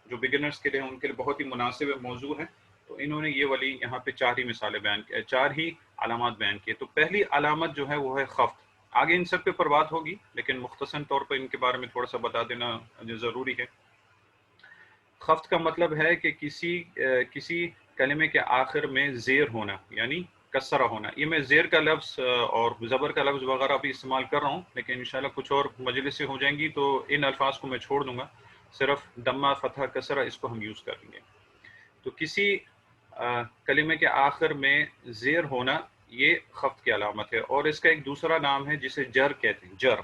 جو بگنرز کے لیے ان کے لیے بہت ہی مناسب موضوع ہے، تو انہوں نے یہ والی یہاں پہ 4 ہی مثالیں بیان کی، 4 ہی علامات بیان کیے. تو پہلی علامت جو ہے وہ ہے خفت. آگے ان سب کے اوپر بات ہوگی، لیکن مختصر طور پر ان کے بارے میں تھوڑا سا بتا دینا ضروری ہے. خفت کا مطلب ہے کہ کسی کلمے کے آخر میں زیر ہونا، یعنی کسرہ ہونا. یہ میں زیر کا لفظ اور زبر کا لفظ وغیرہ بھی استعمال کر رہا ہوں، لیکن انشاءاللہ کچھ اور مجلسیں ہو جائیں گی تو ان الفاظ کو میں چھوڑ دوں گا، صرف دمہ، فتحہ، کسرہ اس کو ہم یوز کر لیں گے. تو کسی کلمے کے آخر میں زیر ہونا یہ خفت کی علامت ہے. اور اس کا ایک دوسرا نام ہے جسے جر کہتے ہیں، جر.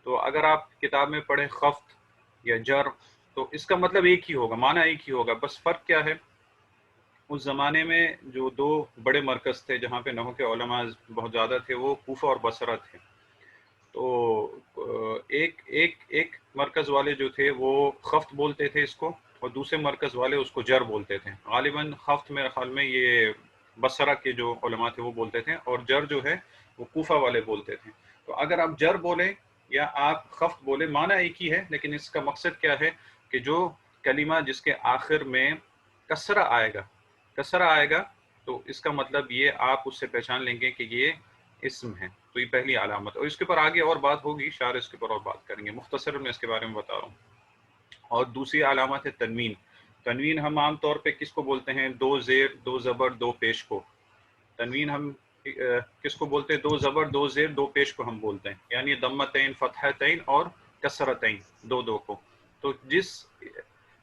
تو اگر آپ کتاب میں پڑھیں خفت یا جر تو اس کا مطلب ایک ہی ہوگا، معنی ایک ہی ہوگا. بس فرق کیا ہے، اس زمانے میں جو 2 بڑے مرکز تھے جہاں پہ نحو کے علماء بہت زیادہ تھے، وہ کوفہ اور بصرہ تھے. تو ایک مرکز والے جو تھے وہ خفت بولتے تھے اس کو، اور دوسرے مرکز والے اس کو جر بولتے تھے. غالباً خفت میرے خیال میں یہ بصرہ کے جو علماء تھے وہ بولتے تھے، اور جر جو ہے وہ کوفہ والے بولتے تھے. تو اگر آپ جر بولیں یا آپ خفت بولیں، معنی ایک ہی ہے، لیکن اس کا مقصد کیا ہے کہ جو کلمہ جس کے آخر میں کسرہ آئے گا تو اس کا مطلب یہ آپ اس سے پہچان لیں گے کہ یہ اسم ہے. تو یہ پہلی علامت. اور اس کے اوپر آگے اور بات ہوگی، شاعر اس کے اوپر اور بات کریں گے، مختصر میں اس کے بارے میں بتا رہا ہوں. اور دوسری علامت ہے تنوین. تنوین ہم عام طور پہ کس کو بولتے ہیں؟ 2 زیر، 2 زبر، 2 پیش کو. تنوین ہم کس کو بولتے ہیں؟ 2 زبر، 2 زیر، 2 پیش کو ہم بولتے ہیں، یعنی ضمتین، فتحتین اور کسرتین، 2 کو. تو جس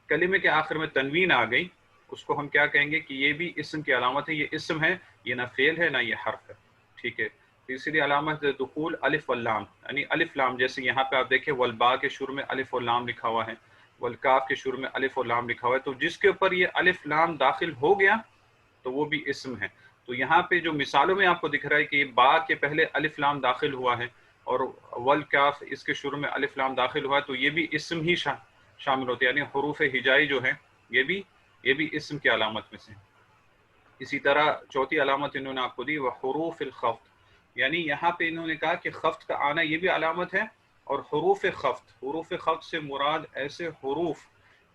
کلمے کے آخر میں تنوین آ گئی اس کو ہم کیا کہیں گے کہ یہ بھی اسم کی علامت ہے. یہ اسم ہے، یہ نہ فعل ہے نہ یہ حرف ہے. ٹھیک ہے. تیسری علامت دخول الف واللام، یعنی الف لام. جیسے یہاں پہ آپ دیکھیں والباء کے شروع میں الف اور لام لکھا ہوا ہے، والکاف کے شروع میں الف اور لام لکھا ہوا ہے. تو جس کے اوپر یہ الف لام داخل ہو گیا تو وہ بھی اسم ہے. تو یہاں پہ جو مثالوں میں آپ کو دکھ رہا ہے کہ با کے پہلے الف لام داخل ہوا ہے اور والکاف اس کے شروع میں الف لام داخل ہوا ہے، تو یہ بھی اسم ہی شامل ہوتے ہیں، یعنی حروف ہجائی جو ہیں یہ بھی اسم کی علامت میں سے. اسی طرح چوتھی علامت انہوں نے آپ کو دی وہ حروف الخفت، یعنی یہاں پہ انہوں نے کہا کہ خفت کا آنا یہ بھی علامت ہے. اور حروف خفت سے مراد ایسے حروف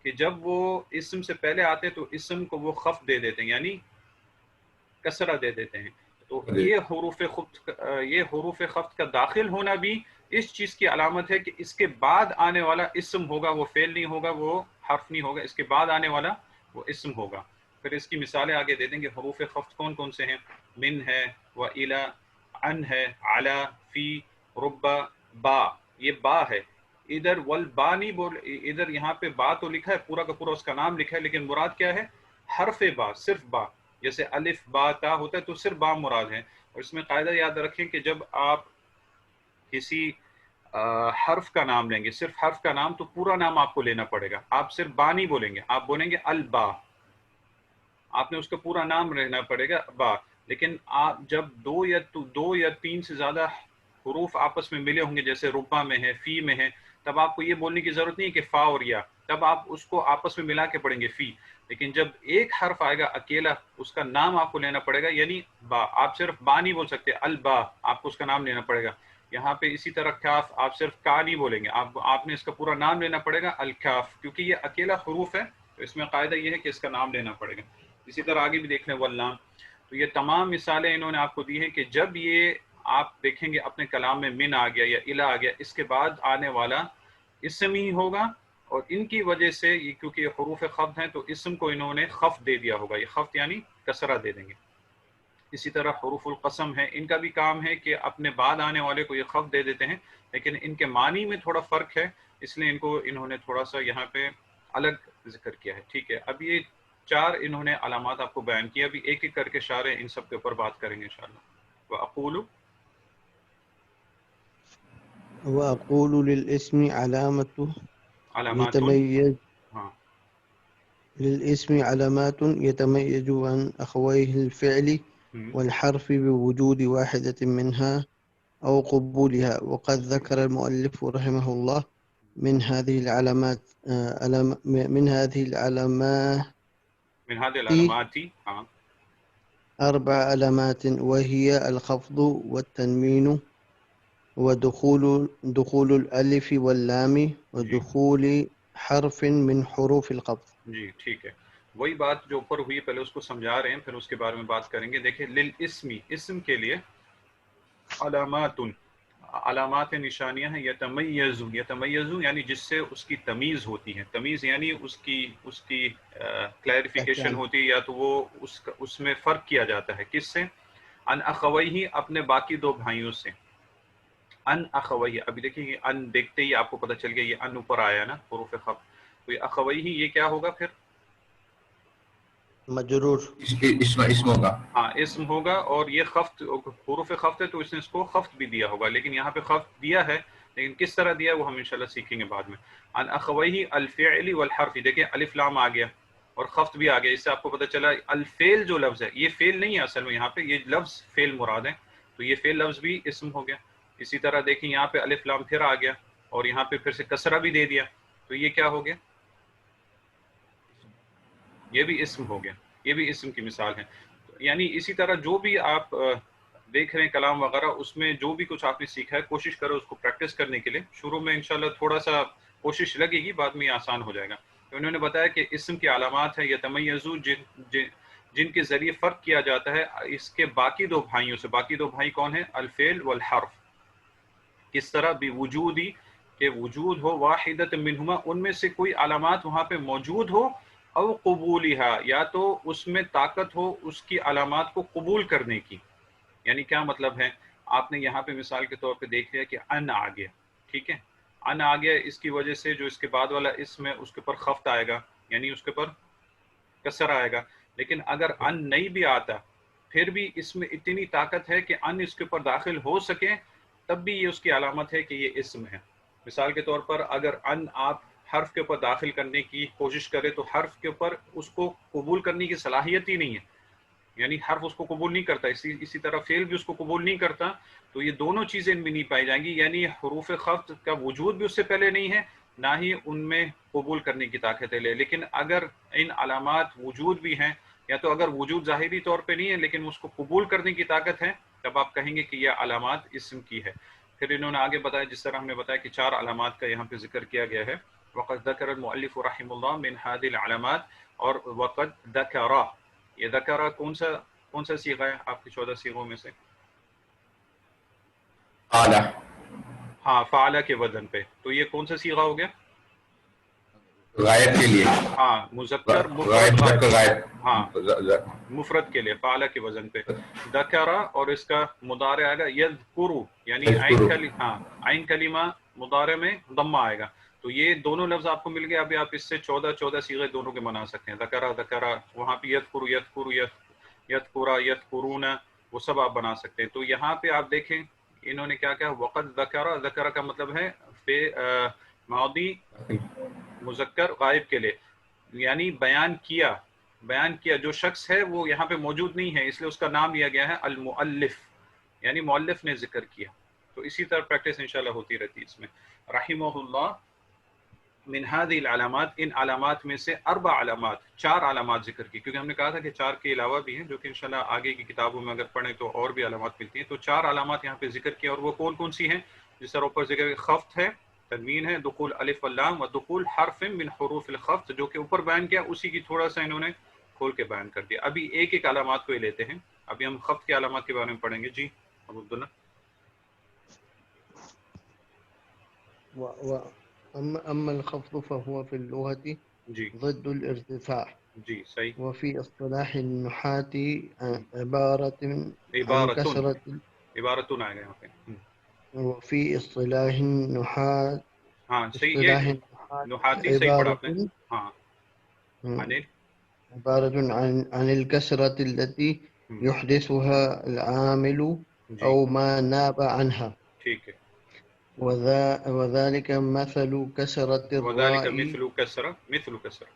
کہ جب وہ اسم سے پہلے آتے تو اسم کو وہ خفت دے دیتے ہیں، یعنی کسرہ دے دیتے ہیں. تو یہ حروف خفت کا داخل ہونا بھی اس چیز کی علامت ہے کہ اس کے بعد آنے والا اسم ہوگا، وہ فعل نہیں ہوگا، وہ حرف نہیں ہوگا، اس کے بعد آنے والا وہ اسم ہوگا. پھر اس کی مثالیں آگے دے دیں گے. حروف خفت کون کون سے ہیں؟ من ہے، و الی، عن ہے، علی، فی، ربا، با. یہ با ہے. ادھر والبا نہیں بول، ادھر یہاں پہ با تو لکھا ہے، پورا کا پورا اس کا نام لکھا ہے، لیکن مراد کیا ہے؟ حرف با، صرف با. جیسے الف با تا ہوتا ہے تو صرف با مراد ہے. اور اس میں قاعدہ یاد رکھیں کہ جب آپ کسی حرف کا نام لیں گے، صرف حرف کا نام، تو پورا نام آپ کو لینا پڑے گا. آپ صرف با نہیں بولیں گے، آپ بولیں گے البا. آپ نے اس کا پورا نام رہنا پڑے گا با. لیکن آپ جب 2 یا 3 سے زیادہ حروف آپس میں ملے ہوں گے، جیسے ربا میں ہے، فی میں ہے، تب آپ کو یہ بولنے کی ضرورت نہیں ہے کہ فا اور یا، تب آپ اس کو آپس میں ملا کے پڑھیں گے فی. لیکن جب ایک حرف آئے گا اکیلا، اس کا نام آپ کو لینا پڑے گا، یعنی با. آپ صرف با نہیں بول سکتے، البا آپ کو اس کا نام لینا پڑے گا. یہاں پہ اسی طرح کاف، آپ صرف کا نہیں بولیں گے، آپ نے اس کا پورا نام لینا پڑے گا الکاف، کیونکہ یہ اکیلا حروف ہے تو اس میں قاعدہ یہ ہے کہ اس کا نام لینا پڑے گا. اسی طرح آگے بھی دیکھ لیں واللام. تو یہ تمام مثالیں انہوں نے آپ کو دی ہیں کہ جب یہ آپ دیکھیں گے اپنے کلام میں من آ گیا یا الا آ گیا، اس کے بعد آنے والا اسم ہی ہوگا. اور ان کی وجہ سے یہ کیونکہ یہ حروف خفت ہیں تو اسم کو انہوں نے خفت دے دیا ہوگا، یہ خفت یعنی کسرہ دے دیں گے. اسی طرح حروف القسم ہے، ان کا بھی کام ہے کہ اپنے بعد آنے والے کو یہ خفت دے دیتے ہیں، لیکن ان کے معنی میں تھوڑا فرق ہے، اس لیے انہوں نے تھوڑا سا یہاں پہ الگ ذکر کیا ہے. ٹھیک ہے. اب یہ 4 انہوں نے علامات آپ کو بیان کیا، ابھی ایک ایک کر کے شارح ان سب کے اوپر بات کریں گے انشاءاللہ. وأقول للاسم علامة علامات يتميز ہاں للاسم علامات يتميز عن أخويه الفعل والحرف بوجود واحدة منها أو قبولها. وقد ذكر المؤلف رحمه الله من هذه العلامات أربع علامات وهي الخفض والتنوين ودخول الألف واللام جی ودخول حرف من حروف الخفض. جی ٹھیک ہے، وہی بات جو اوپر ہوئی پہلے اس کو سمجھا رہے ہیں، پھر اس کے بارے میں بات کریں گے. دیکھیں للاسمی، اسم کے لیے علامات، علامات نشانیاں ہیں. یتمیز، یتمیز یعنی جس سے اس کی تمیز ہوتی ہے. تمیز یعنی اس کی کلیریفیکیشن پہچان. ہوتی ہے، یا تو وہ اس میں فرق کیا جاتا ہے. کس سے؟ ان اخویہ، اپنے باقی دو بھائیوں سے. ان اخویہ، ابھی دیکھیں یہ ان دیکھتے ہی آپ کو پتہ چل گیا یہ ان اوپر آیا نا حروف خفض. تو یہ اخویہ یہ کیا ہوگا پھر؟ مجرور. اسموں کا. ہاں اسم ہوگا، اور یہ خفت حروف خفت ہے تو اس نے اس کو خفت بھی دیا ہوگا، لیکن یہاں پہ خفت دیا ہے، لیکن کس طرح دیا وہ ہم انشاءاللہ سیکھیں گے بعد میں. ان اخویہ الفعل والحرف، دیکھیں الف لام آ گیا اور خفت بھی آ گیا. اس سے آپ کو پتہ چلا الفعل جو لفظ ہے یہ فعل نہیں ہے اصل میں، یہاں پہ یہ لفظ فعل مراد ہے، تو یہ فعل لفظ بھی اسم ہو گیا. اسی طرح دیکھیں یہاں پہ الف لام پھر آ گیا اور یہاں پہ پھر سے کسرہ بھی دے دیا، تو یہ کیا ہو گیا؟ یہ بھی اسم ہو گیا. یہ بھی اسم کی مثال ہے. یعنی اسی طرح جو بھی آپ دیکھ رہے ہیں کلام وغیرہ، اس میں جو بھی کچھ آپ نے سیکھا ہے کوشش کرو اس کو پریکٹس کرنے کے لیے. شروع میں انشاءاللہ تھوڑا سا کوشش لگے گی، بعد میں یہ آسان ہو جائے گا. تو انہوں نے بتایا کہ اسم کی علامات ہے یتمیزو، جن کے ذریعے فرق کیا جاتا ہے اس کے باقی دو بھائیوں سے. باقی دو بھائی کون ہیں؟ الفعل والحرف. کس طرح؟ بوجودی، کہ وجود ہو، واحدۃ منہما، ان میں سے کوئی علامات وہاں پہ موجود ہو، او قبولہا، یا تو اس میں طاقت ہو اس کی علامات کو قبول کرنے کی. یعنی کیا مطلب ہے؟ آپ نے یہاں پہ مثال کے طور پہ دیکھ لیا کہ ان آ گیا، ٹھیک ہے، ان آ گیا، اس کی وجہ سے جو اس کے بعد والا اسم ہے اس کے اوپر خفت آئے گا، یعنی اس کے اوپر کسر آئے گا. لیکن اگر ان نہیں بھی آتا پھر بھی اس میں اتنی طاقت ہے کہ ان اس کے اوپر داخل ہو سکے، تب بھی یہ اس کی علامت ہے کہ یہ اسم ہے. مثال کے طور پر اگر ان آپ حرف کے اوپر داخل کرنے کی کوشش کرے تو حرف کے اوپر اس کو قبول کرنے کی صلاحیت ہی نہیں ہے، یعنی حرف اس کو قبول نہیں کرتا. اسی طرح فعل بھی اس کو قبول نہیں کرتا. تو یہ دونوں چیزیں ان میں نہیں پائی جائیں گی، یعنی حروف خفت کا وجود بھی اس سے پہلے نہیں ہے، نہ ہی ان میں قبول کرنے کی طاقت ہے. لیکن اگر ان علامات وجود بھی ہیں، یا تو اگر وجود ظاہری طور پہ نہیں ہے لیکن اس کو قبول کرنے کی طاقت ہے، تب آپ کہیں گے کہ یہ علامات اسم کی ہے. پھر انہوں نے آگے بتایا، جس طرح ہم نے بتایا کہ 4 علامات کا یہاں پہ ذکر کیا گیا ہے. وقد ذکر المؤلف رحمہ اللہ من هذه العلامات، اور وقد ذکر، یہ ذکر کون سا صیغہ ہے آپ کی 14 صیغوں میں سے؟ اعلیٰ. ہاں فعل کے وزن پہ. تو یہ کون سا صیغہ ہو گیا؟ غائب کے لیے. ہاں مذکر غائب، مفرد غائب. ذکر غائب. ہاں مفرد کے لیے فعل کے وزن پہ ذکر، اور اس کا مضارع آئے گا یذکرو، یعنی عین کلمہ مضارع میں ضمہ آئے گا. تو یہ دونوں لفظ آپ کو مل گئے. ابھی آپ اس سے 14 صیغے دونوں کے بنا سکتے ہیں. ذکر، وہاں پہ یذکرو، یذکرون، وہ سب آپ بنا سکتے ہیں. تو یہاں پہ آپ دیکھیں انہوں نے کیا کہا، وقد ذکر کا مطلب ہے ماضی مذکر غائب کے لیے، یعنی بیان کیا. جو شخص ہے وہ یہاں پہ موجود نہیں ہے، اس لیے اس کا نام لیا گیا ہے المؤلف، یعنی مؤلف نے ذکر کیا. تو اسی طرح پریکٹس انشاءاللہ ہوتی رہتی ہے اس میں. رحمہ اللہ من هذه العلامات، ان علامات میں سے 4 علامات، 4 علامات ذکر کی، کیونکہ ہم نے کہا تھا کہ 4 کے علاوہ بھی ہیں جو کہ انشاءاللہ آگے کی کتابوں میں اگر پڑھیں تو اور بھی علامات ملتی ہیں. تو 4 علامات یہاں پہ ذکر کی، اور وہ کون کون سی ہیں؟ جس طرح اوپر ذکر خفت ہے، تنوین ہے، دخول الف واللام، و دخول حرف من حروف الخفت، جو کہ اوپر بیان کیا اسی کی تھوڑا سا انہوں نے کھول کے بیان کر دیا. ابھی ایک ایک علامات کو ہی لیتے ہیں. ابھی ہم خفت کے علامات کے بارے میں پڑھیں گے. جی ابو عبداللہ. أما الخفض فهو في اللغة جی ضد الارتفاع، جی صحیح. وفي اصطلاح النحاة عبارة عن عبارتن، كسرة. عبارتن آئے گا یہاں پہ. وفي اصطلاح النحاة ہاں صحیح، یہ اصطلاح النحاة نحاتی صحیح پڑھا آپ نے. عبارة ہاں انل. عبارة عن الكسرة التي يحدثها العامل جی أو ما ناب عنها، ٹھیک ہے. وذلك مثل كسرة وذلك الراء. مثل کسرہ، مثل کسرہ.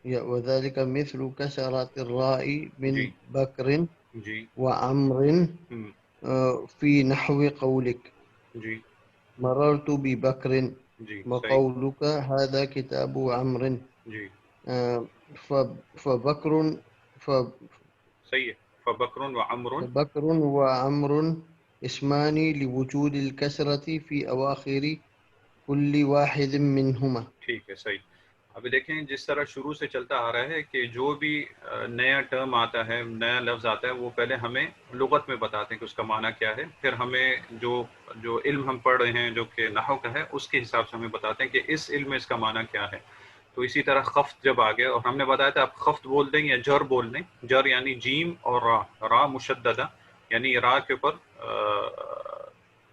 وذلك مثل كسرة الراء جی من بكر جی وعمر في نحو قولك جی مررت ببكر، جی صحیح. وقولك هذا كتاب عمرو. جی فبكر صحیح ہے. فبکر و عمر. بکر و عمر اسمان لوجود الکسرة فی اواخر کل واحد منہما. ٹھیک ہے صحیح. ابھی دیکھیں جس طرح شروع سے چلتا آ رہا ہے کہ جو بھی نیا ٹرم آتا ہے، نیا لفظ آتا ہے، وہ پہلے ہمیں لغت میں بتاتے ہیں کہ اس کا معنی کیا ہے، پھر ہمیں جو علم ہم پڑھ رہے ہیں جو کہ نحو کا ہے اس کے حساب سے ہمیں بتاتے ہیں کہ اس علم میں اس کا معنی کیا ہے. تو اسی طرح خفت جب آ گیا اور ہم نے بتایا تھا آپ خفت بول دیں یا جر بول دیں. جر یعنی جیم اور را مشددہ، یعنی را کے اوپر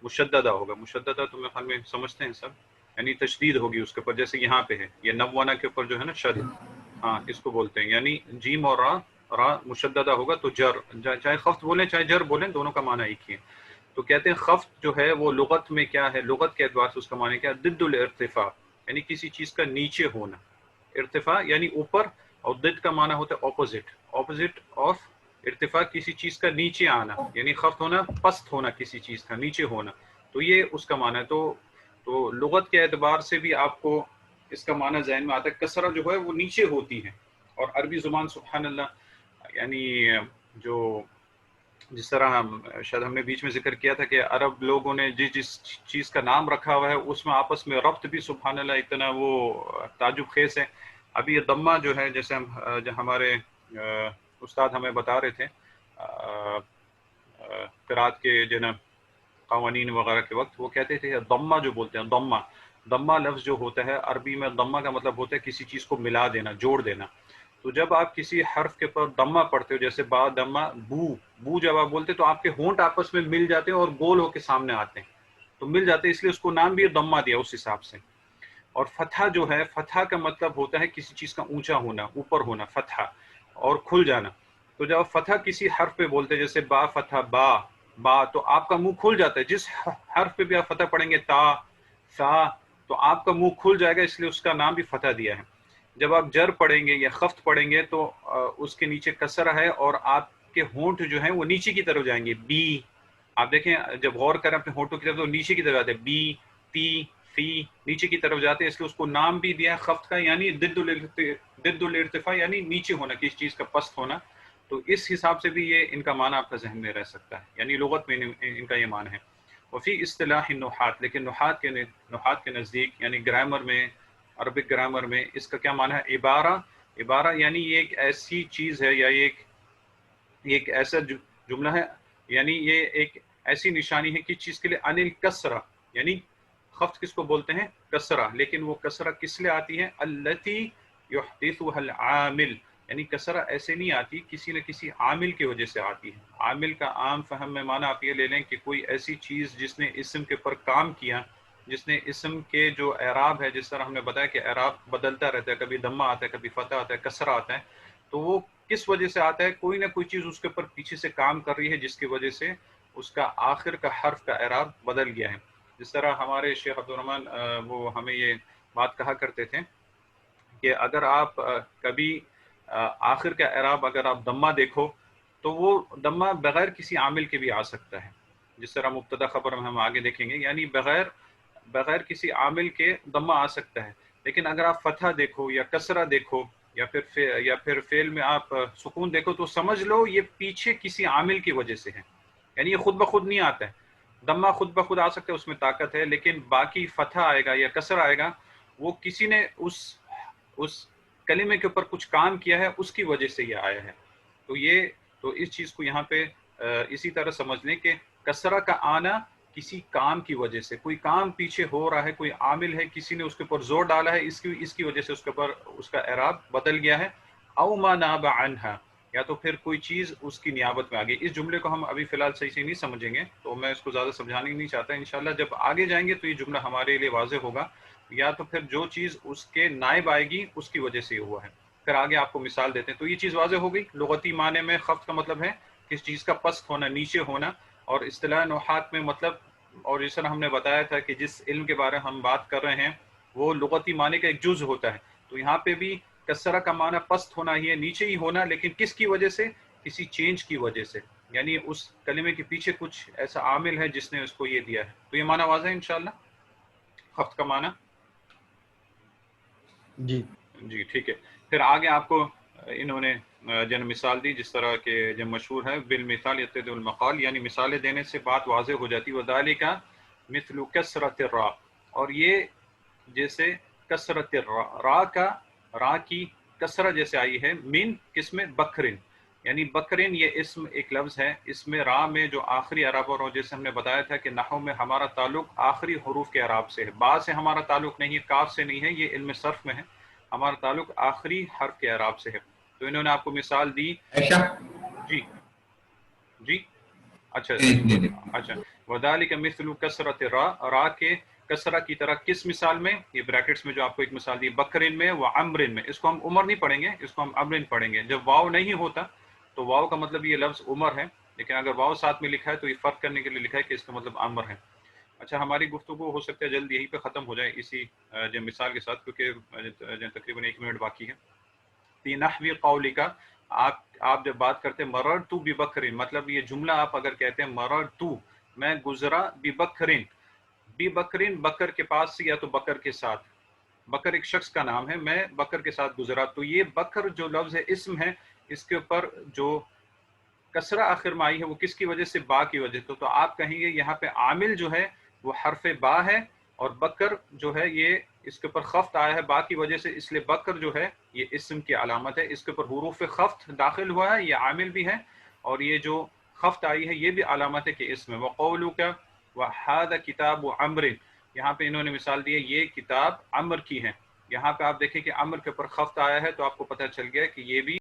مشددہ ہوگا. مشددہ تو میرے خیال میں سمجھتے ہیں سب، یعنی تشدید ہوگی اس کے اوپر، جیسے یہاں پہ ہے یہ نوانا کے اوپر جو ہے نا شد، ہاں اس کو بولتے ہیں. یعنی جیم اور را مشددہ ہوگا تو جر، چاہے خفت بولیں چاہے جر بولیں دونوں کا معنی ایک ہی ہے. تو کہتے ہیں خفت جو ہے وہ لغت میں کیا ہے، لغت کے اعتبار سے اس کا معنی کیا ہے، ضد الارتفاع، یعنی کسی چیز کا نیچے ہونا. ارتفاع یعنی اوپر، اور ضد کا معنی ہوتا ہے اپوزٹ. اپوزٹ آف ارتفاع کسی چیز کا نیچے آنا، یعنی خفت ہونا پست ہونا، کسی چیز کا نیچے ہونا. تو یہ اس کا معنی ہے. تو لغت کے اعتبار سے بھی آپ کو اس کا معنی ذہن میں آتا ہے. کسرہ جو ہے وہ نیچے ہوتی ہے، اور عربی زبان سبحان اللہ، یعنی جو جس طرح شاید ہم نے بیچ میں ذکر کیا تھا کہ عرب لوگوں نے جس چیز کا نام رکھا ہوا ہے اس میں آپس میں ربط بھی سبحان اللہ اتنا وہ تعجب خیز ہے. ابھی یہ ضمہ جو ہے، جیسے ہمارے استاد ہمیں بتا رہے تھے قرات کے جناب قوانین وغیرہ کے وقت، وہ کہتے تھے ضمہ جو بولتے ہیں، ضمہ لفظ جو ہوتا ہے عربی میں، ضمہ کا مطلب ہوتا ہے کسی چیز کو ملا دینا، جوڑ دینا. تو جب آپ کسی حرف کے پر ضمہ پڑھتے ہو، جیسے با ضمہ بو جب آپ بولتے تو آپ کے ہونٹ آپس میں مل جاتے ہیں اور گول ہو کے سامنے آتے ہیں، تو مل جاتے ہیں، اس لیے اس کو نام بھی ضمہ دیا اس حساب سے. اور فتحہ جو ہے، فتحہ کا مطلب ہوتا ہے کسی چیز کا اونچا ہونا، اوپر ہونا، فتحہ اور کھل جانا. تو جب فتحہ کسی حرف پہ بولتے ہیں، جیسے با فتحہ با، تو آپ کا منہ کھل جاتا ہے. جس حرف پہ بھی آپ فتح پڑھیں گے، تا، سا، تو آپ کا منہ کھل جائے گا، اس لیے اس کا نام بھی فتح دیا ہے. جب آپ جر پڑھیں گے یا خفت پڑھیں گے تو اس کے نیچے کسرہ ہے اور آپ کے ہونٹ جو ہیں وہ نیچے کی طرف جائیں گے. بی، آپ دیکھیں جب غور کریں اپنے ہونٹوں کی طرف تو نیچے کی طرف جاتے ہیں، بی، تی، فی، نیچے کی طرف جاتے ہیں، اس لیے اس کو نام بھی دیا ہے خفت کا، یعنی ضد الارتفاع، یعنی نیچے ہونا، کسی چیز کا پست ہونا. تو اس حساب سے بھی یہ ان کا معنی آپ کا ذہن میں رہ سکتا ہے، یعنی لغت میں ان کا یہ معنی ہے. وفی اصطلاح النحات، لیکن نحات کے نزدیک، یعنی گرامر میں، عربک گرامر میں اس کا کیا معنی ہے، عبارہ یعنی یہ ایک ایسی چیز ہے، یا یہ ایک ایسا جملہ ہے، یعنی یہ ایک ایسی نشانی ہے کس چیز کے لیے، انل کسرہ، یعنی خفت کس کو بولتے ہیں، کسرہ. لیکن وہ کسرہ کس لیے آتی ہے، التی یحدثها العامل، یعنی کسرہ ایسے نہیں آتی، کسی نہ کسی عامل کی وجہ سے آتی ہے. عامل کا عام فہم میں معنی آپ یہ لے لیں کہ کوئی ایسی چیز جس نے اسم کے پر کام کیا، جس نے اسم کے جو اعراب ہے، جس طرح ہم نے بتایا کہ اعراب بدلتا رہتا ہے، کبھی ضمہ آتا ہے، کبھی فتح آتا ہے، کسرہ آتا ہے. تو وہ کس وجہ سے آتا ہے، کوئی نہ کوئی چیز اس کے اوپر پیچھے سے کام کر رہی ہے جس کی وجہ سے اس کا آخر کا حرف کا اعراب بدل گیا ہے. جس طرح ہمارے شیخ عبدالرحمن وہ ہمیں یہ بات کہا کرتے تھے کہ اگر آپ کبھی آخر کا اعراب اگر آپ ضمہ دیکھو تو وہ ضمہ بغیر کسی عامل کے بھی آ سکتا ہے، جس طرح مبتدا خبر میں ہم آگے دیکھیں گے، یعنی بغیر کسی عامل کے ضمہ آ سکتا ہے. لیکن اگر آپ فتحہ دیکھو یا کسرہ دیکھو یا پھر فعل میں آپ سکون دیکھو تو سمجھ لو یہ پیچھے کسی عامل کی وجہ سے ہے، یعنی یہ خود بخود نہیں آتا ہے. ضمہ خود بخود آ سکتا ہے، اس میں طاقت ہے، لیکن باقی فتح آئے گا یا کسر آئے گا، وہ کسی نے اس کلمے کے اوپر کچھ کام کیا ہے، اس کی وجہ سے یہ آیا ہے. تو اس چیز کو یہاں پہ اسی طرح سمجھ لیں کہ کسرہ کا آنا کسی کام کی وجہ سے، کوئی کام پیچھے ہو رہا ہے، کوئی عامل ہے، کسی نے اس کے اوپر زور ڈالا ہے، اس کی وجہ سے اس کے اوپر اس کا اعراب بدل گیا ہے. او ما ناب عنہا، یا تو پھر کوئی چیز اس کی نیابت میں آ گئی. اس جملے کو ہم ابھی فی الحال صحیح سے نہیں سمجھیں گے، تو میں اس کو زیادہ سمجھانے نہیں چاہتا. انشاءاللہ جب آگے جائیں گے تو یہ جملہ ہمارے لیے واضح ہوگا. یا تو پھر جو چیز اس کے نائب آئے گی اس کی وجہ سے ہوا ہے. پھر آگے آپ کو مثال دیتے ہیں. تو یہ چیز واضح ہو گئی، لغتی معنی میں خفت کا مطلب ہے کس چیز کا پست ہونا، نیچے ہونا، اور اصطلاح نحات میں مطلب، اور جس طرح ہم نے بتایا تھا کہ جس علم کے بارے میں ہم بات کر رہے ہیں وہ لغتی معنی کا ایک جز ہوتا ہے. تو یہاں پہ بھی کسرہ کا معنی پست ہونا ہی ہے، نیچے ہی ہونا، لیکن کس کی وجہ سے، کسی چینج کی وجہ سے، یعنی اس کلمے کے پیچھے کچھ ایسا عامل ہے جس نے اس کو یہ دیا ہے. تو یہ معنی واضح ہے انشاءاللہ خفت کا معنی. جی جی ٹھیک ہے. پھر آگے آپ کو انہوں نے جن مثال دی جس طرح کہ جو مشہور ہے بالمثال یتضح المقال، یعنی مثالیں دینے سے بات واضح ہو جاتی. وذالک مثل کثرت الراء، اور یہ جیسے کثرت را کی کثرت جیسے آئی ہے من کس میں بکرن، یعنی بکرن یہ اسم ایک لفظ ہے، اس میں را میں جو آخری اعراب، اور جیسے ہم نے بتایا تھا کہ نحو میں ہمارا تعلق آخری حروف کے اعراب سے ہے، با سے ہمارا تعلق نہیں ہے، کاف سے نہیں ہے، یہ علم صرف میں ہے، ہمارا تعلق آخری حرف کے اعراب سے ہے. تو انہوں نے آپ کو مثال دی. عائشہ جی جی اچھا نہیں اچھا. وذالک مثل کثرت را کے کسرہ کی طرح کس مثال میں؟ یہ بریکٹس میں جو آپ کو ایک مثال دی، بکرن میں و عمرن میں. اس کو ہم عمر نہیں پڑھیں گے، اس کو ہم عمرن پڑھیں گے. جب واو نہیں ہوتا تو واو کا مطلب یہ لفظ عمر ہے، لیکن اگر واو ساتھ میں لکھا ہے تو یہ فرق کرنے کے لیے لکھا ہے کہ اس کا مطلب عمر ہے. اچھا، ہماری گفتگو ہو سکتا ہے جلد یہیں پہ ختم ہو جائے اسی جو مثال کے ساتھ، کیونکہ تقریباً 1 منٹ باقی ہے. فی نحو قولک، آپ جب بات کرتے ہیں مررت ببکرن، مطلب یہ جملہ آپ اگر کہتے ہیں مررت میں گزرا ببکرن، بکرین بکر کے پاس سے یا تو بکر کے ساتھ، بکر ایک شخص کا نام ہے، میں بکر کے ساتھ گزرا، تو یہ بکر جو لفظ ہے اسم ہے، اس کے اوپر جو کسرہ آخر میں آئی ہے وہ کس کی وجہ سے؟ با کی وجہ سے. تو آپ کہیں گے یہاں پہ عامل جو ہے وہ حرف با ہے، اور بکر جو ہے یہ اس کے اوپر خفت آیا ہے با کی وجہ سے، اس لیے بکر جو ہے یہ اسم کی علامت ہے، اس کے اوپر حروف خفت داخل ہوا ہے، یہ عامل بھی ہے، اور یہ جو خفت آئی ہے یہ بھی علامت ہے کہ اسم ہے. وقولک وَهَذَا کتاب عمر، یہاں پہ انہوں نے مثال دی ہے یہ کتاب عمر کی ہے. یہاں پہ آپ دیکھیں کہ عمر کے اوپر خفت آیا ہے، تو آپ کو پتہ چل گیا کہ یہ بھی